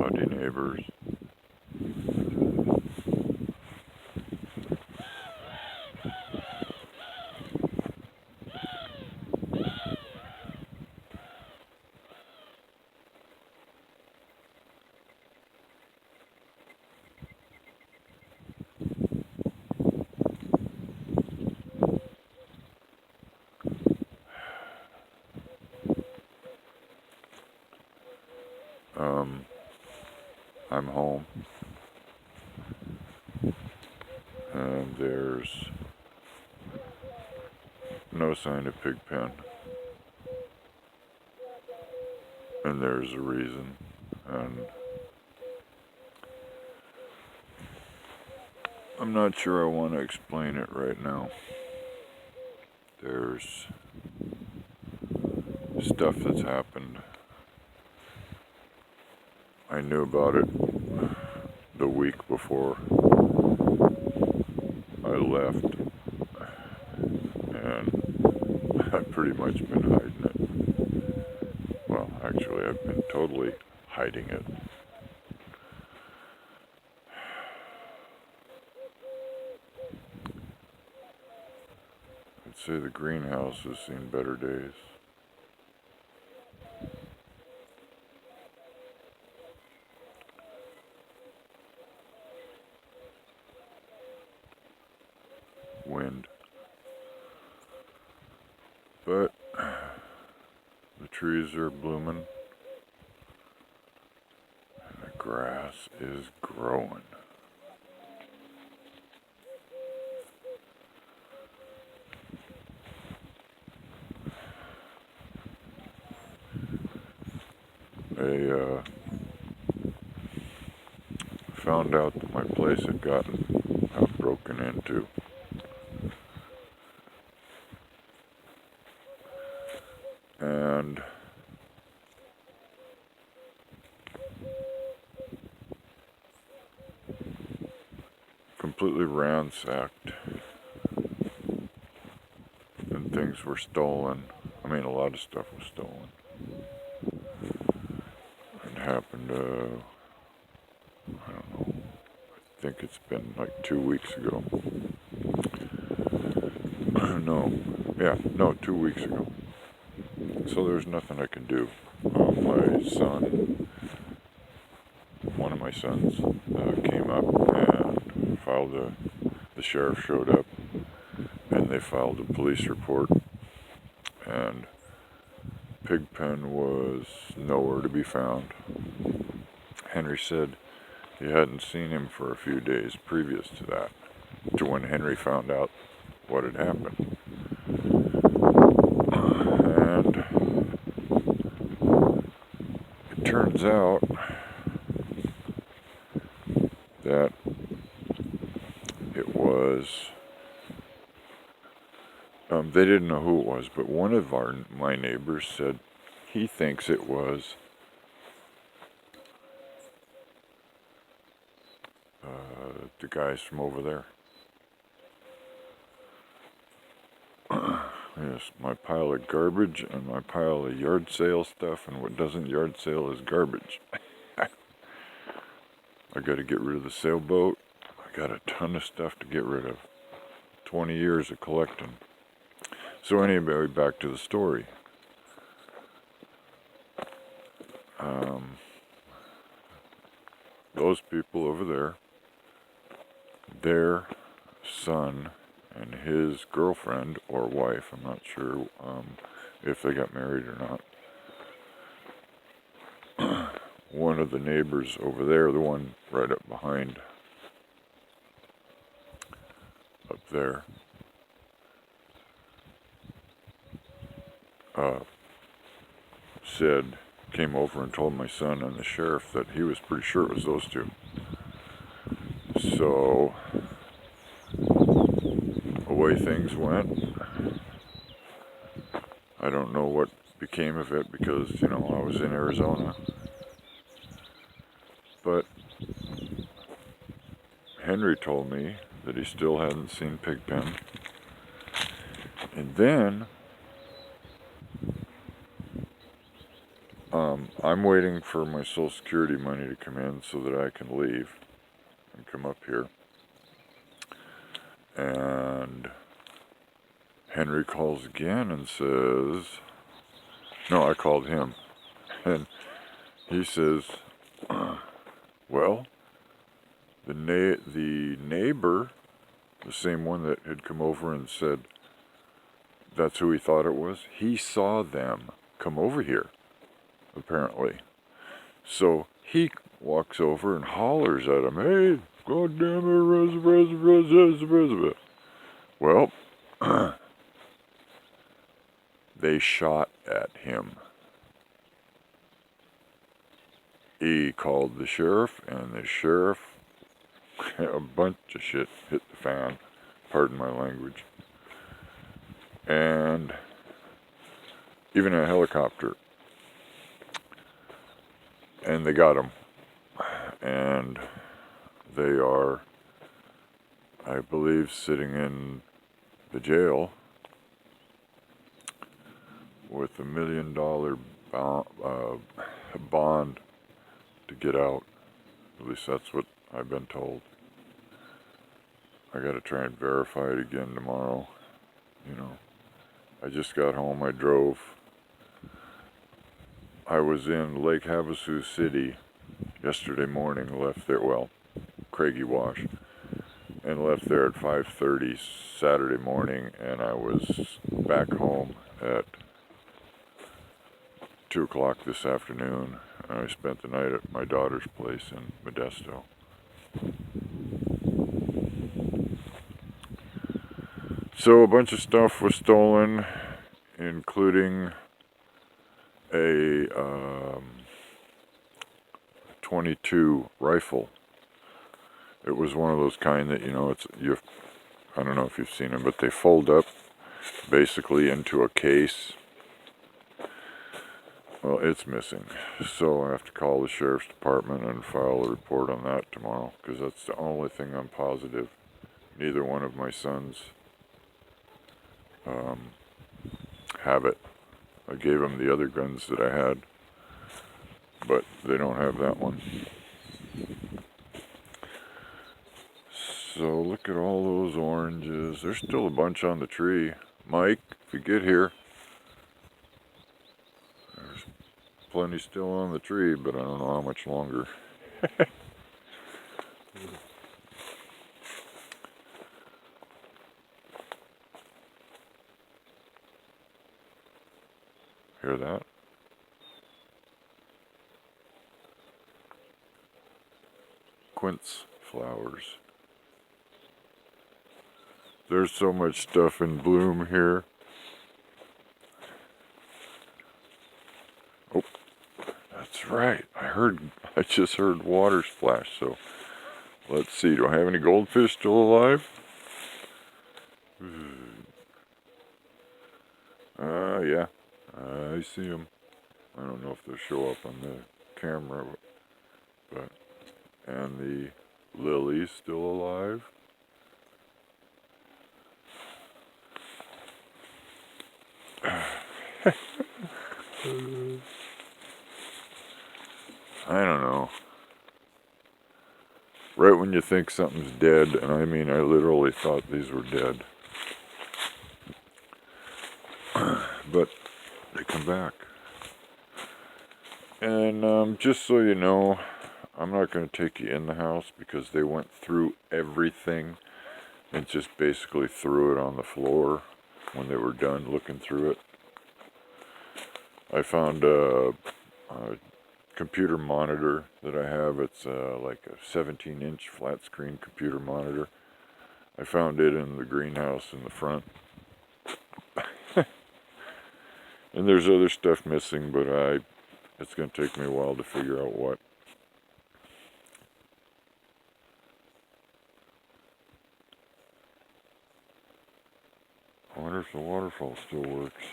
Howdy neighbors. I'm home, and there's no sign of Pigpen, and there's a reason, and I'm not sure I want to explain it right now. There's stuff that's happened. I knew about it the week before I left, and I've pretty much been hiding it. Well, actually, I've been totally hiding it. I'd say the greenhouse has seen better days. Wind. But the trees are blooming, and the grass is growing. I found out that my place had gotten broken into. And completely ransacked, and things were stolen. I mean, a lot of stuff was stolen. It happened, I don't know, I think it's been like 2 weeks ago. No, 2 weeks ago. So there's nothing I can do. My son, one of my sons, came up and filed the sheriff showed up, and they filed a police report, and Pigpen was nowhere to be found. Henry said he hadn't seen him for a few days previous to that, to when Henry found out what had happened. And it turns out that it was, they didn't know who it was, but one of my neighbors said he thinks it was the guys from over there. Yes, my pile of garbage and my pile of yard sale stuff, and what doesn't yard sale is garbage. I gotta get rid of the sailboat. I got a ton of stuff to get rid of. 20 years of collecting. So anyway, back to the story. Those people over there, their son and his girlfriend or wife, I'm not sure if they got married or not. One of the neighbors over there, the one right up behind, up there, came over and told my son and the sheriff that he was pretty sure it was those two. So, away things went. I don't know what became of it because, I was in Arizona. But Henry told me that he still hadn't seen Pigpen. And then, I'm waiting for my Social Security money to come in so that I can leave and come up here. And Henry calls again and says, no, I called him. And he says, well, the neighbor, the same one that had come over and said that's who he thought it was, he saw them come over here, apparently. So he walks over and hollers at him, hey, goddamn it, well, they shot at him. He called the sheriff, and the sheriff, a bunch of shit hit the fan, pardon my language, and even a helicopter, and they got him, and they are, I believe, sitting in the jail with $1 million bond to get out. At least that's what I've been told. I gotta try and verify it again tomorrow. You know, I just got home, I drove. I was in Lake Havasu City yesterday morning, left there, well, Craigie Wash, and left there at 5:30 Saturday morning, and I was back home at 2 o'clock this afternoon. I spent the night at my daughter's place in Modesto. So a bunch of stuff was stolen, including a 22 rifle. It was one of those kind that, you know, I don't know if you've seen them, but they fold up basically into a case. Well, it's missing, so I have to call the sheriff's department and file a report on that tomorrow, because that's the only thing I'm positive. Neither one of my sons have it. I gave them the other guns that I had, but they don't have that one. So look at all those oranges. There's still a bunch on the tree. Mike, if you get here, there's plenty still on the tree, but I don't know how much longer. Hear that? Quince flowers. There's so much stuff in bloom here. Oh, that's right. I just heard water splash, so let's see. Do I have any goldfish still alive? Yeah. I see them. I don't know if they'll show up on the camera, but and the lily's still alive. I don't know. Right when you think something's dead, and I mean I literally thought these were dead, but they come back. And just so you know, I'm not going to take you in the house because they went through everything and just basically threw it on the floor when they were done looking through it. I found a computer monitor that I have. It's like a 17-inch flat screen computer monitor. I found it in the greenhouse in the front. And there's other stuff missing, but it's going to take me a while to figure out what. I wonder if the waterfall still works.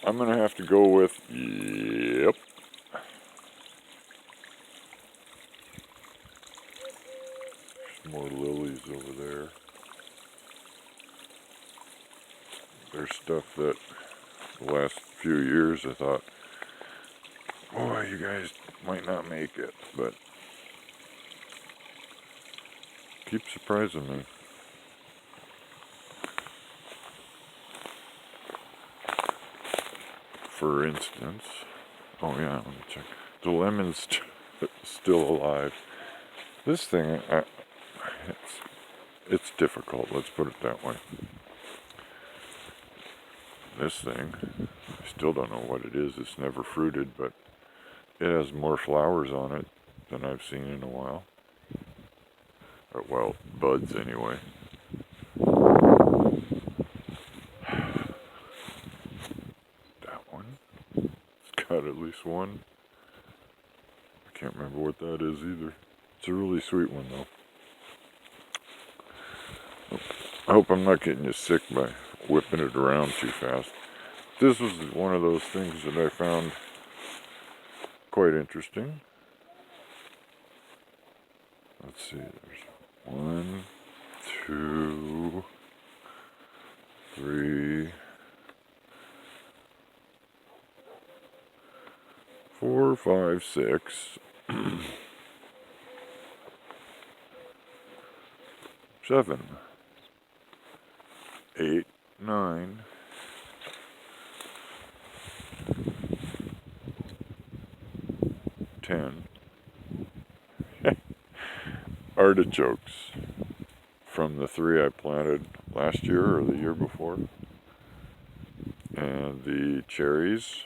I'm gonna have to go with yep. There's more lilies over there. There's stuff that the last few years I thought, boy, you guys might not make it, but keep surprising me. For instance, oh yeah, let me check. The lemon's still alive. This thing, it's difficult, let's put it that way. This thing, I still don't know what it is. It's never fruited, but it has more flowers on it than I've seen in a while. Or, well, buds anyway. That one, it's got at least one. I can't remember what that is either. It's a really sweet one though. I hope I'm not getting you sick by whipping it around too fast. This was one of those things that I found quite interesting. Let's see, there's 1, 2, 3, 4, 5, 6, 7, 8, 9, 10 artichokes from the 3 I planted last year or the year before. And the cherries